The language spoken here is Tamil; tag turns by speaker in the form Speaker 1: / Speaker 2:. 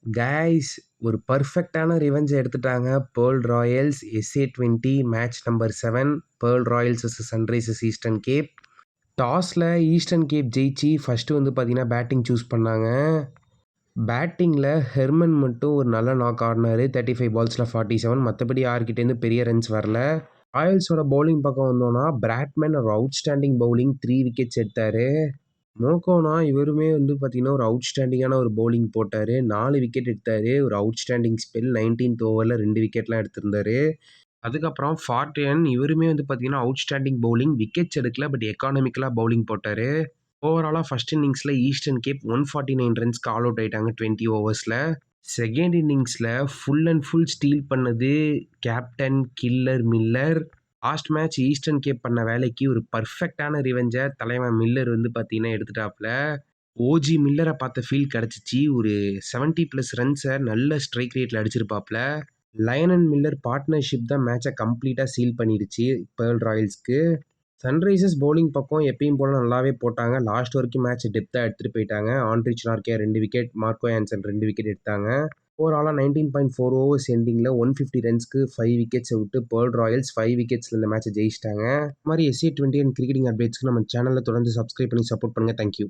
Speaker 1: கைஸ் ஒரு பெர்ஃபெக்ட்டான ரிவெஞ்ச் எடுத்துட்டாங்க. Pearl Royals SA20 match number 7 pearl Royals vs Sunrisers eastern gap. டாஸில் ஈஸ்டர்ன் கேப் ஜெயிச்சு ஃபஸ்ட்டு வந்து பார்த்தீங்கன்னா பேட்டிங் சூஸ் பண்ணாங்க. பேட்டிங்கில் ஹெர்மன் மட்டும் ஒரு நல்ல நாக் ஆடினார். 35 பால்ஸில் 47. மற்றபடி யார்கிட்டேருந்து பெரிய ரன்ஸ் வரல. ராயல்ஸோட பவுலிங் பக்கம் வந்தோன்னா பிராட்மேன் ஒரு அவுட்ஸ்டாண்டிங் பவுலிங் 3 விக்கெட்ஸ் எடுத்தார். மோகோனா இவருமே வந்து பார்த்தீங்கன்னா ஒரு அவுட்ஸ்டாண்டிங்கான ஒரு பவுலிங் போட்டார். 4 விக்கெட் எடுத்தார். ஒரு அவுட்ஸ்டாண்டிங் ஸ்பெல் 19th ஓவரில் 2 விக்கெட்லாம் எடுத்திருந்தாரு. அதுக்கப்புறம் ஃபார்டியன் இவருமே வந்து பார்த்தீங்கன்னா அவுட்ஸ்டாண்டிங் பவுலிங், விக்கெட்ஸ் எடுக்கல, பட் எக்கானமிக்கலாக பவுலிங் போட்டார். ஓவராலாக ஃபர்ஸ்ட் இன்னிங்ஸில் ஈஸ்டர்ன் கேப் 149 ரன்ஸ்க்கு ஆல் அவுட் ஆயிட்டாங்க 20 ஓவர்ஸில். செகண்ட் இன்னிங்ஸில் ஃபுல் அண்ட் ஃபுல் ஸ்டீல் பண்ணது captain killer Miller. Last match eastern gap பண்ண வேலைக்கு ஒரு பர்ஃபெக்டான ரிவெஞ்சை தலைவன் மில்லர் வந்து பார்த்தீங்கன்னா எடுத்துட்டாப்புல. ஓஜி மில்லரை பார்த்த ஃபீல் கிடச்சிச்சு. ஒரு 70+ ரன்ஸை நல்ல ஸ்ட்ரைக் ரேட்டில் அடிச்சிருப்பாப்புல. லயன் அண்ட் மில்லர் பார்ட்னர்ஷிப் தான் மேட்சை கம்ப்ளீட்டாக சீல் பண்ணிடுச்சு பேர்ல் ராயல்ஸ்க்கு. சன்ரைசர்ஸ் பவுலிங் பக்கம் எப்பயும் போல நல்லாவே போட்டாங்க. லாஸ்ட் வரைக்கும் மேட்ச் டெப்த்தாக எடுத்துகிட்டு போயிட்டாங்க. Anrich Narke 2 wicket, Marco Anson 2 wicket எடுத்தாங்க. ஓவராலாக 19.4 ஓவர்ஸ் எண்டிங்கில் 150 ரன்ஸ்க்கு 5 விக்கெட்ஸை விட்டு பேர்ல் ராயல்ஸ் 5 விக்கெட்ஸில் இந்த மேட்சை ஜெயிச்சிட்டாங்க. இந்த மாதிரி SA20 அண்ட் கிரிக்கெட்டிங் அப்டேட்ஸ்க்கு நம்ம சேனலில் தொடர்ந்து சப்ஸ்கிரைப் பண்ணி சப்போர்ட் பண்ணுங்கள். தேங்க்யூ.